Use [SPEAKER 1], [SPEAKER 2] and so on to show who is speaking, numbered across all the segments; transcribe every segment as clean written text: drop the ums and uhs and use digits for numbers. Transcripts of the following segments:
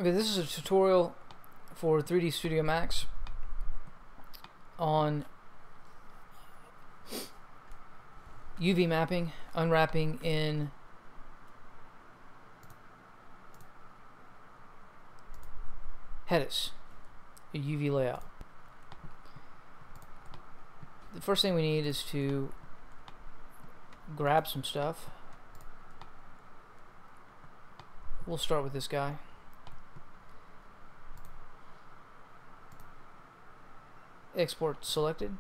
[SPEAKER 1] Okay, this is a tutorial for 3D Studio Max on UV mapping, unwrapping in reattaches, a UV layout. The first thing we need is to grab some stuff. We'll start with this guy. Export selected.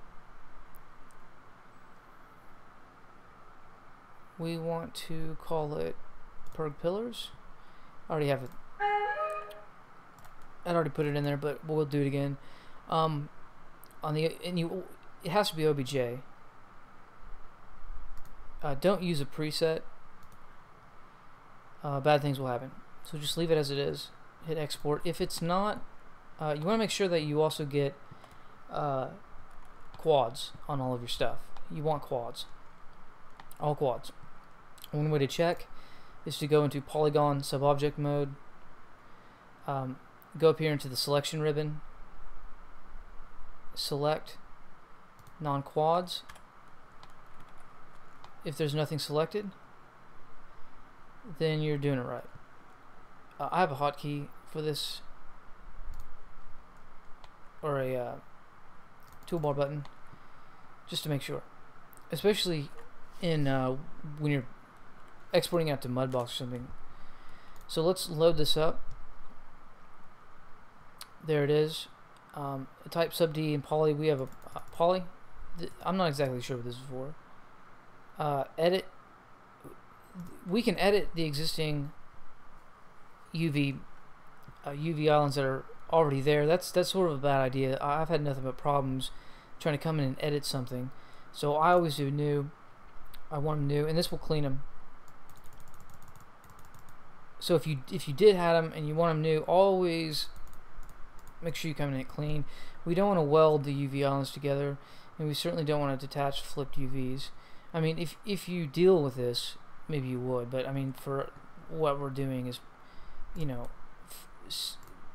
[SPEAKER 1] We want to call it perg pillars. I already have it. I'd already put it in there, but we'll do it again. It has to be OBJ. Don't use a preset. Bad things will happen. So just leave it as it is. Hit export. If it's not, you want to make sure that you also get quads on all of your stuff. You want quads. All quads. One way to check is to go into polygon subobject mode. Go up here into the selection ribbon. Select non-quads. If there's nothing selected, then you're doing it right. I have a hotkey for this, or a toolbar button, just to make sure, especially in when you're exporting out to Mudbox or something. So let's load this up. There it is. Type sub D and poly. We have a poly. I'm not exactly sure what this is for. Edit. We can edit the existing UV islands that are already there. That's sort of a bad idea. I've had nothing but problems trying to come in and edit something. So I always do new. I want them new, and this will clean them. So if you did have them and you want them new, always make sure you come in and clean. We don't want to weld the UV islands together, and we certainly don't want to detach flipped UVs. I mean, if you deal with this, maybe you would, but I mean, for what we're doing is, you know,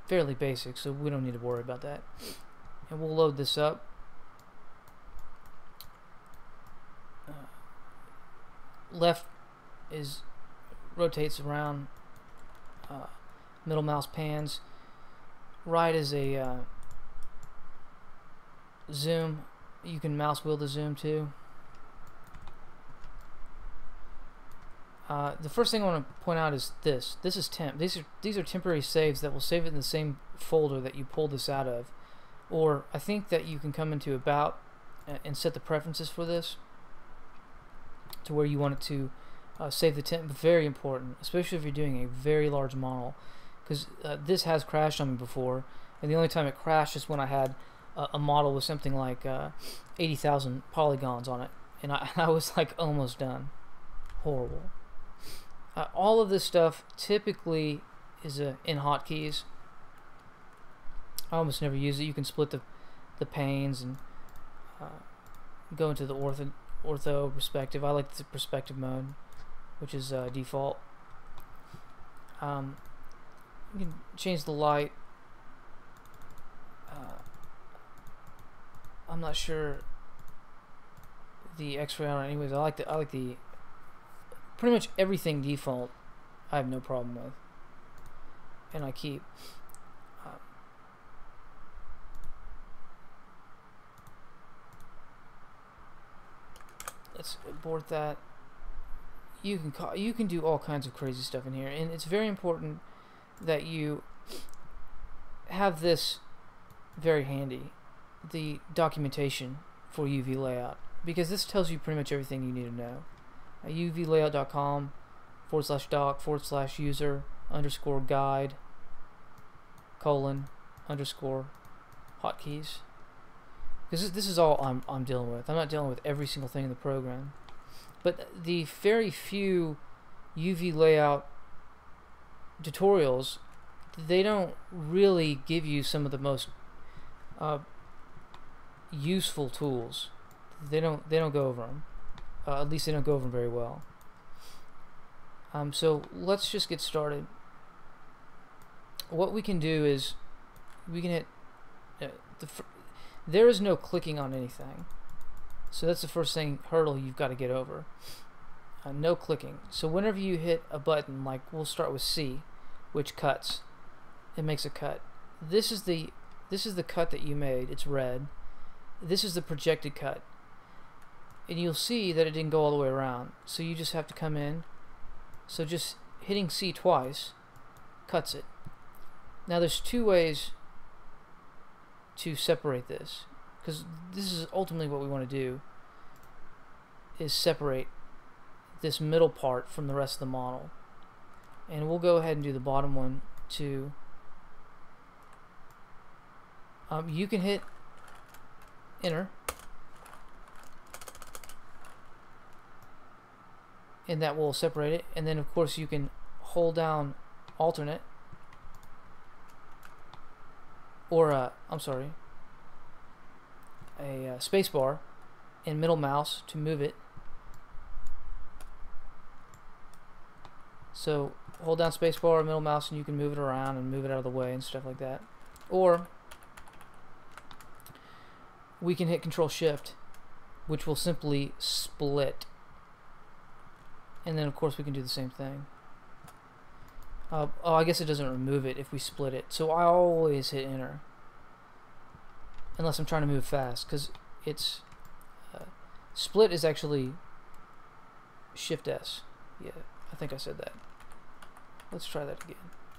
[SPEAKER 1] fairly basic, so we don't need to worry about that. And we'll load this up. Left is rotates around. Middle mouse pans. Right is a zoom. You can mouse wheel the zoom too. The first thing I want to point out is this. This is temp. These are temporary saves that will save it in the same folder that you pulled this out of. Or I think that you can come into About and set the preferences for this to where you want it to save the temp. Very important, especially if you're doing a very large model, because this has crashed on me before, and the only time it crashed is when I had a model with something like 80,000 polygons on it, and I was like almost done. Horrible. All of this stuff typically is in hotkeys. I almost never use it. You can split the panes and go into the ortho perspective. I like the perspective mode, which is default. You can change the light. I'm not sure the X-ray on it. Anyways, I like the pretty much everything default. I have no problem with, and I keep. Let's abort that. You can do all kinds of crazy stuff in here, and it's very important that you have this very handy, the documentation for UV layout, because this tells you pretty much everything you need to know. uvlayout.com/doc/user_guide:hotkeys, because this is all I'm dealing with. I'm not dealing with every single thing in the program, but the very few UV layout tutorials, they don't really give you some of the most useful tools. They don't go over them. At least they don't go over them very well. So let's just get started. what we can do is we can hit there is no clicking on anything, so that's the first hurdle you've got to get over. No clicking. So whenever you hit a button, like we'll start with C, which cuts, it makes a cut. This is the cut that you made. It's red. This is the projected cut, and you'll see that it didn't go all the way around, so you just have to come in. So just hitting C twice cuts it. Now there's two ways to separate this, because this is ultimately what we want to do, is separate this middle part from the rest of the model. And we'll go ahead and do the bottom one too. You can hit enter, and that will separate it. And then of course you can hold down alternate, or I'm sorry, a space bar and middle mouse to move it. So hold down space bar or middle mouse and you can move it around and move it out of the way and stuff like that. Or we can hit Control Shift, which will simply split. And then of course we can do the same thing. Oh, I guess it doesn't remove it if we split it. So I always hit enter, unless I'm trying to move fast, because it's split is actually Shift S. Yeah, I think I said that. Let's try that again.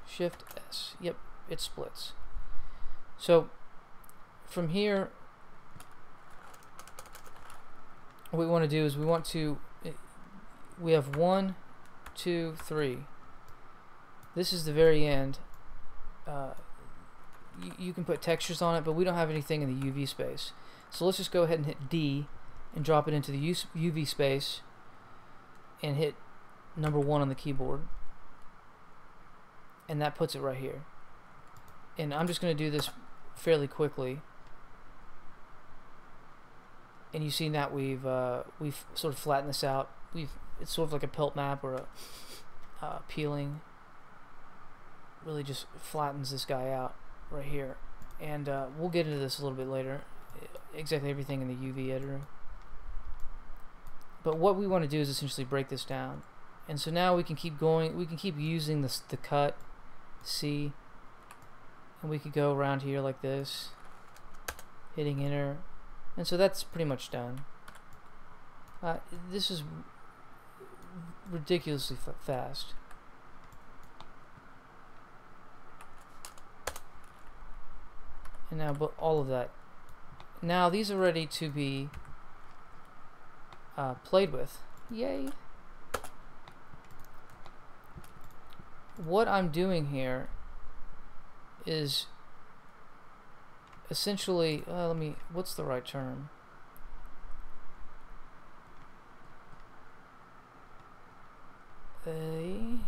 [SPEAKER 1] Shift S. Yep, it splits. So from here, what we want to do is we have 1, 2, 3. This is the very end. You can put textures on it, but we don't have anything in the UV space. So let's just go ahead and hit D and drop it into the UV space and hit number 1 on the keyboard. And that puts it right here. And I'm just going to do this fairly quickly. And you see that we've sort of flattened this out. It's sort of like a pelt map or a peeling. Really just flattens this guy out right here. And we'll get into this a little bit later, exactly everything in the UV editor. But what we want to do is essentially break this down. And so now we can keep going, we can keep using the cut C, and we could go around here like this, hitting enter, and so that's pretty much done. This is ridiculously fast. And now, but all of that. Now these are ready to be played with. Yay! What I'm doing here is essentially, what's the right term? A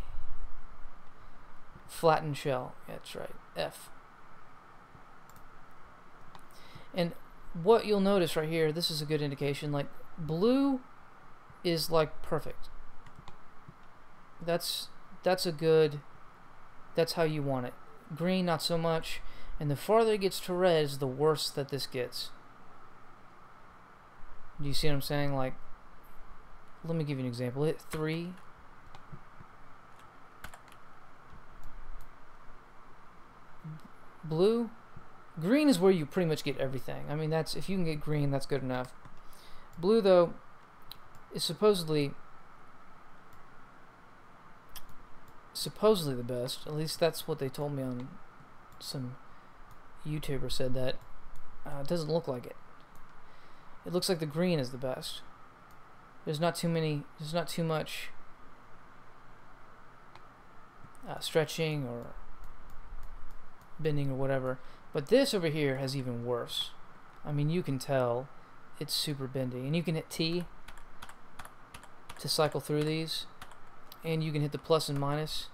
[SPEAKER 1] flattened shell. That's right. F. And what you'll notice right here, this is a good indication, like blue is like perfect. That's how you want it. Green, not so much. And the farther it gets to red is the worse that this gets. Do you see what I'm saying? Like, let me give you an example. Hit 3. Blue. Green is where you pretty much get everything. I mean, that's, if you can get green, that's good enough. Blue, though, is supposedly the best. At least that's what they told me on some YouTuber said that. It doesn't look like it. It looks like the green is the best. There's not too much stretching or bending or whatever. But this over here has even worse. I mean, you can tell it's super bendy. And you can hit T to cycle through these. And you can hit the plus and minus,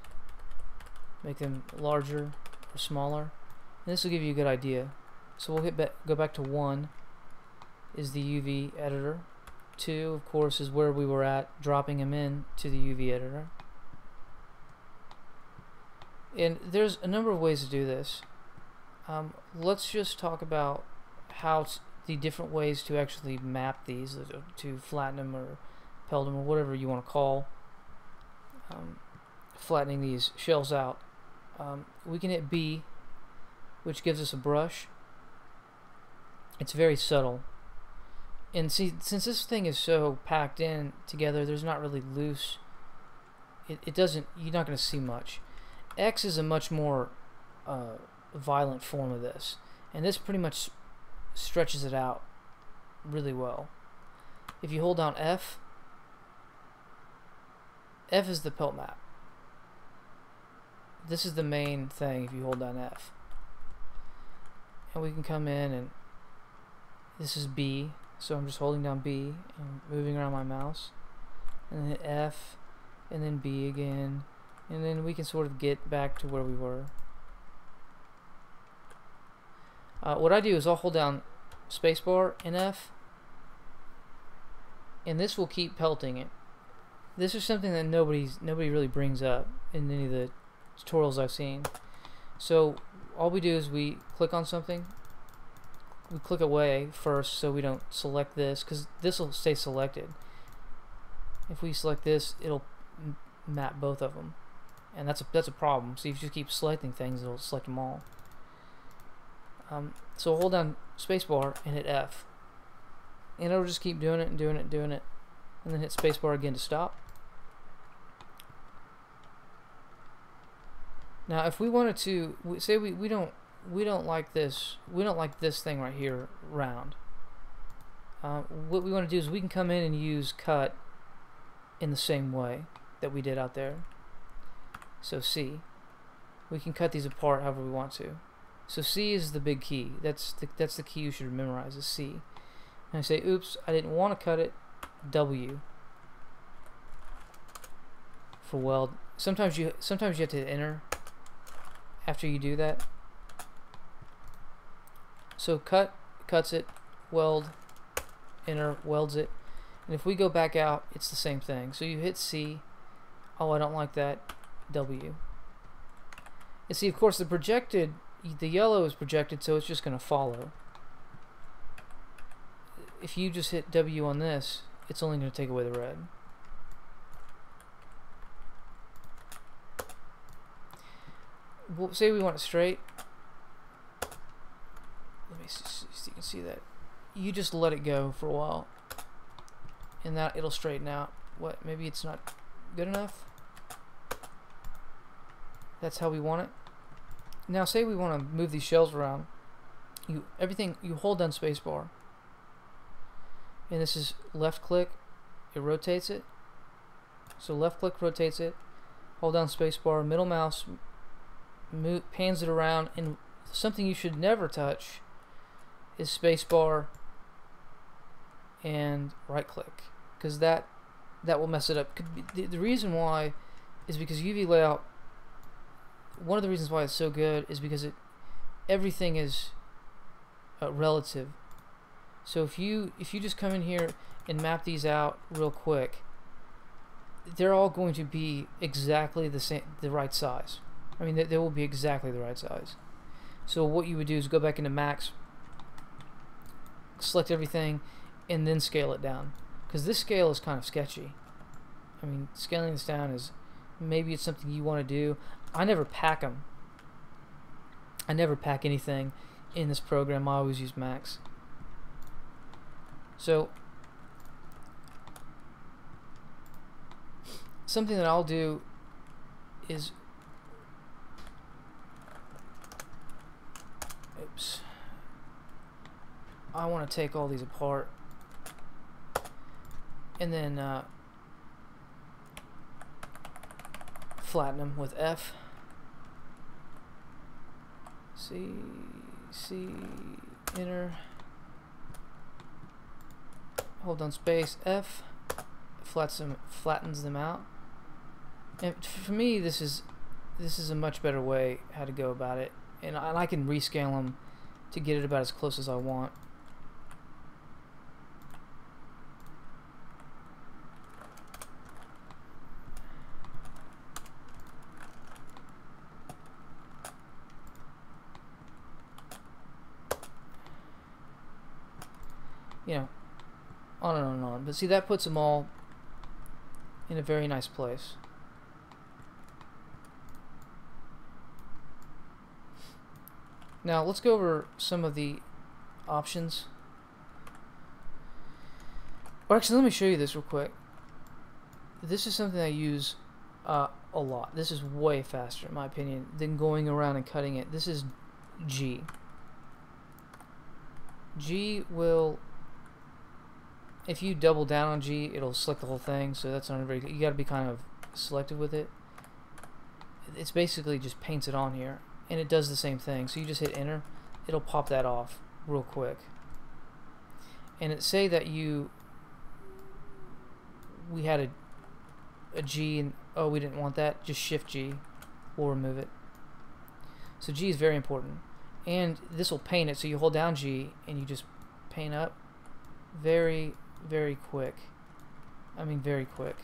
[SPEAKER 1] make them larger or smaller. And this will give you a good idea. So we'll go back to 1 is the UV editor. 2, of course, is where we were at, dropping them in to the UV editor. And there's a number of ways to do this. Let's just talk about how the different ways to actually map these, to flatten them or pelt them or whatever you want to call flattening these shells out. We can hit B, which gives us a brush. It's very subtle. And see, since this thing is so packed in together, there's not really loose. It doesn't, you're not going to see much. X is a much more violent form of this. And this pretty much stretches it out really well. If you hold down F, F is the pelt map. This is the main thing if you hold down F. And we can come in and this is B, so I'm just holding down B and moving around my mouse. And then hit F, and then B again, and then we can sort of get back to where we were. What I do is I'll hold down spacebar and F, and this will keep pelting it. This is something that nobody really brings up in any of the tutorials I've seen. So all we do is we click on something, we click away first so we don't select this, because this will stay selected. If we select this, it'll map both of them, and that's a problem. So if you just keep selecting things, it'll select them all. So hold down spacebar and hit F, and it'll just keep doing it and doing it and doing it, and then hit spacebar again to stop. Now if we wanted to say we don't like this, we don't like this thing right here round, what we want to do is we can come in and use cut in the same way that we did out there. So C, we can cut these apart however we want to. So C is the big key. That's the key you should memorize, is C. And I say, oops, I didn't want to cut it. W for weld. Sometimes you have to hit enter after you do that. So cuts it, weld, enter, welds it. And if we go back out, it's the same thing. So you hit C. Oh, I don't like that. W. And see, of course, the yellow is projected, so it's just going to follow. If you just hit W on this, it's only going to take away the red. Well, say we want it straight. Let me see so you can see that. You just let it go for a while, and that it'll straighten out. What? Maybe it's not good enough. That's how we want it. Now, say we want to move these shells around. You hold down spacebar, and this is left click. It rotates it. So left click rotates it. Hold down spacebar, middle mouse pans it around, and something you should never touch is spacebar and right click, because that will mess it up. The reason why is because UV layout, one of the reasons why it's so good is because everything is relative. So if you just come in here and map these out real quick, they're all going to be exactly the right size. I mean, they will be exactly the right size. So what you would do is go back into max, select everything, and then scale it down, because this scale is kind of sketchy. I mean, scaling this down is, maybe it's something you want to do. I never pack them. I never pack anything in this program. I always use max. So something that I'll do is, oops, I want to take all these apart and then flatten them with F. C, enter, hold down space, F, flattens them out. And for me, this is a much better way how to go about it, and I can rescale them to get it about as close as I want. you know, on and on and on. But see, that puts them all in a very nice place. Now let's go over some of the options. Or actually, let me show you this real quick. This is something I use a lot. This is way faster, in my opinion, than going around and cutting it. This is G. G will, if you double down on G, it'll select the whole thing. So that's not very good. You got to be kind of selective with it. It's basically just paints it on here, and it does the same thing. So you just hit enter, it'll pop that off real quick. And it say that we had a G and oh, we didn't want that, just shift G will remove it. So G is very important, and this will paint it. So you hold down G and you just paint up very, very quick. I mean very quick.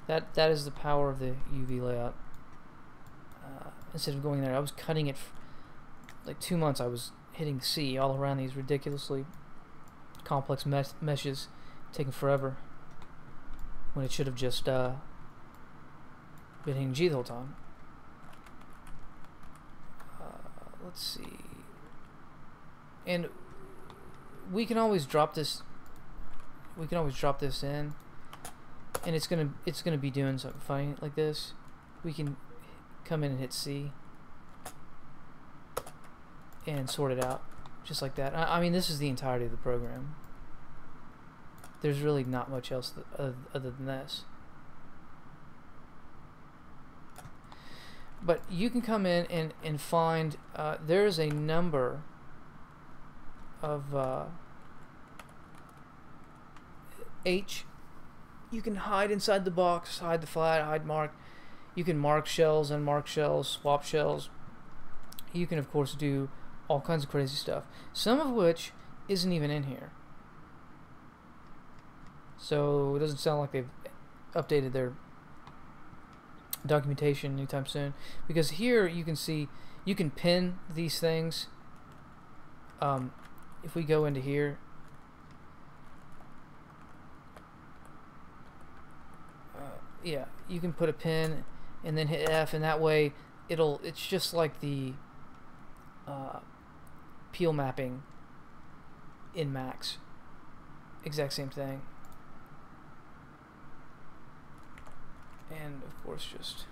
[SPEAKER 1] That is the power of the UV layout. Instead of going there, I was cutting it like 2 months. I was hitting C all around these ridiculously complex meshes, taking forever when it should have just been hitting G the whole time. Let's see, and we can always drop this. We can always drop this in, and it's gonna be doing something funny like this. We can come in and hit C and sort it out just like that. I mean, this is the entirety of the program. There's really not much else other than this. But you can come in and find there's a number of H. You can hide inside the box, hide the flat, hide mark. You can mark shells, unmark shells, swap shells. You can of course do all kinds of crazy stuff, some of which isn't even in here. So it doesn't sound like they've updated their documentation anytime soon, because here you can see you can pin these things. If we go into here, yeah, you can put a pin and then hit F, and that way it's just like the peel mapping in Max, exact same thing. And of course just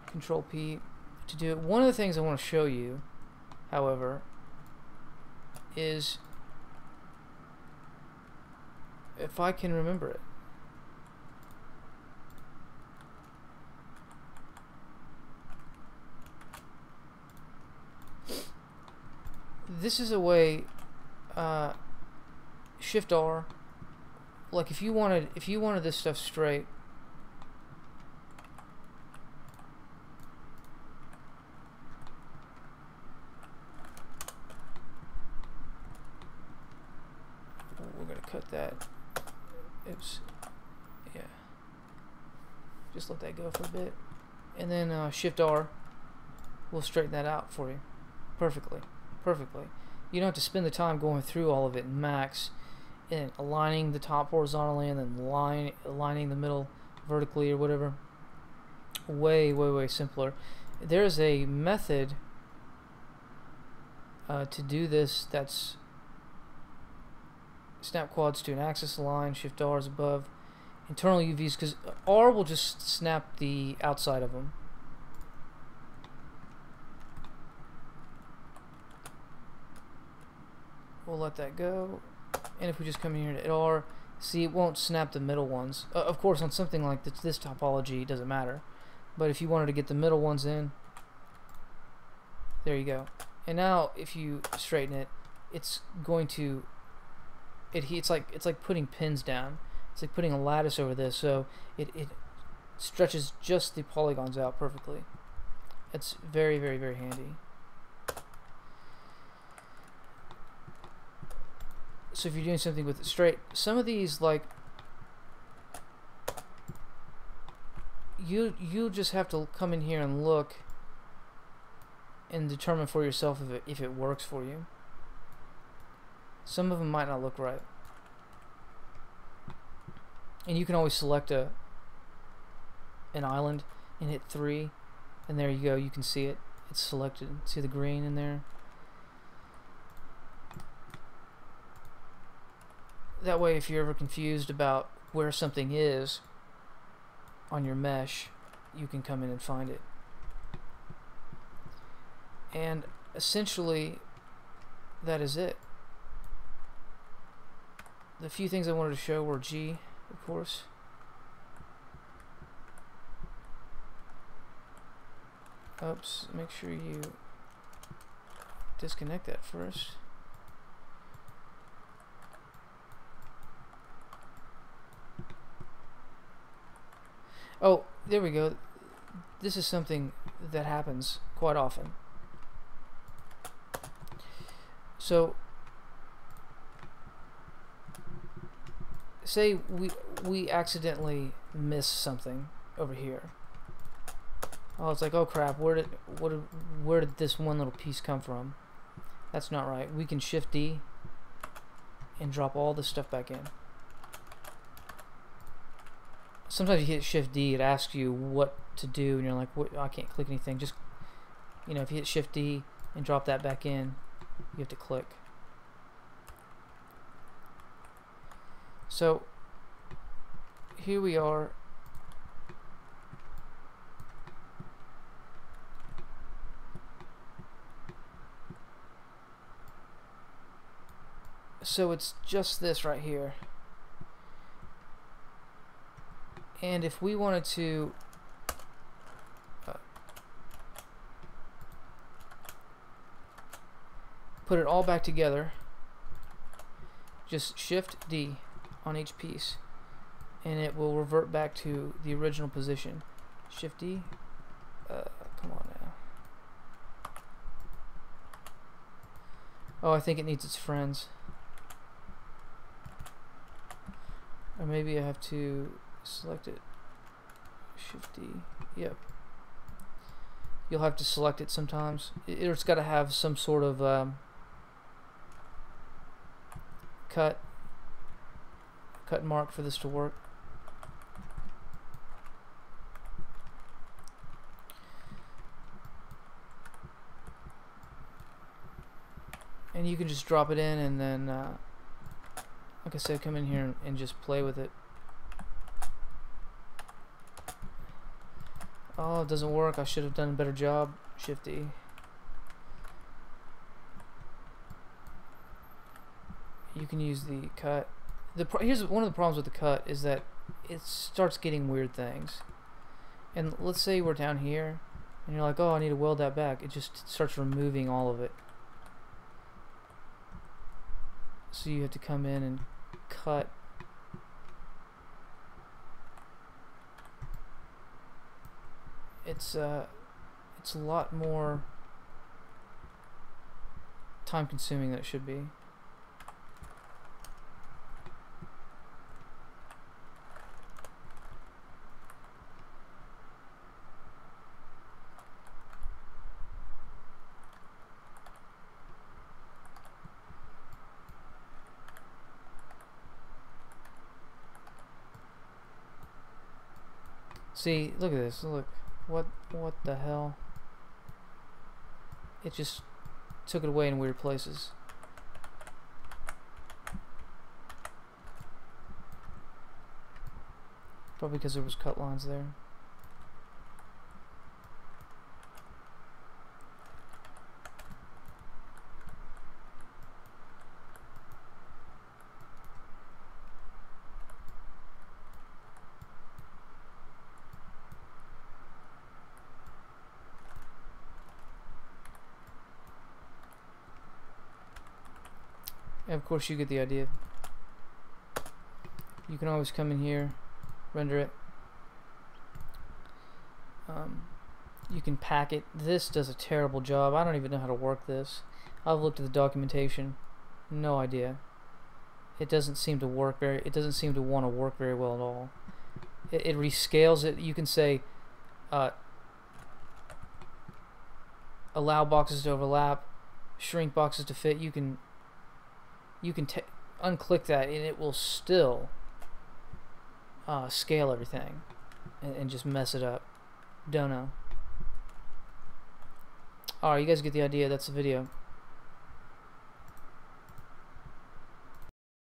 [SPEAKER 1] Control P to do it. One of the things I want to show you, however, is if I can remember it. This is a way, Shift R, like if you wanted this stuff straight, we're gonna cut that. Oops. Yeah. Just let that go for a bit, and then Shift R will straighten that out for you perfectly. You don't have to spend the time going through all of it in Max and aligning the top horizontally and then aligning the middle vertically or whatever. Way simpler. There's a method to do this that's snap quads to an axis align, Shift R is above internal UVs, because R will just snap the outside of them. We'll let that go, and if we just come in here to R, see, it won't snap the middle ones. Of course, on something like this topology, it doesn't matter. But if you wanted to get the middle ones in, there you go. And now, if you straighten it, it's going to it's like putting pins down. It's like putting a lattice over this, so it stretches just the polygons out perfectly. It's very handy. So if you're doing something with it straight, some of these, like, you'll just have to come in here and look and determine for yourself if it works for you. Some of them might not look right. And you can always select an island and hit 3, and there you go, you can see it. It's selected. See the green in there? That way, if you're ever confused about where something is on your mesh, you can come in and find it. And essentially, that is it. The few things I wanted to show were G, of course. Oops, make sure you disconnect that first. Oh, there we go. This is something that happens quite often. So, say we accidentally miss something over here. Oh, it's like, oh crap, where did this one little piece come from? That's not right. We can Shift D and drop all this stuff back in. Sometimes you hit Shift D, it asks you what to do, and you're like, what? I can't click anything. Just, you know, if you hit Shift D and drop that back in, you have to click. So here we are. So it's just this right here. And if we wanted to put it all back together, just Shift D on each piece and it will revert back to the original position. Shift D, come on now. Oh, I think it needs its friends. Or maybe I have to select it. Shift D. Yep. You'll have to select it sometimes. It's got to have some sort of cut mark for this to work. And you can just drop it in and then like I said, come in here and just play with it. Oh, it doesn't work. I should have done a better job. Shift E. You can use the cut. Here's one of the problems with the cut is that it starts getting weird things. And let's say we're down here and you're like, oh, I need to weld that back. It just starts removing all of it. So you have to come in and cut. It's a lot more time consuming than it should be. See, look at this. Look. What the hell? It just took it away in weird places. Probably because there was cut lines there. And of course you get the idea. You can always come in here, render it. You can pack it. This does a terrible job. I don't even know how to work this. I've looked at the documentation. No idea. It doesn't seem to work very. It doesn't seem to want to work very well at all. It rescales it. You can say allow boxes to overlap, shrink boxes to fit. You can you can unclick that and it will still scale everything and just mess it up. Don't know. Alright, you guys get the idea. That's the video.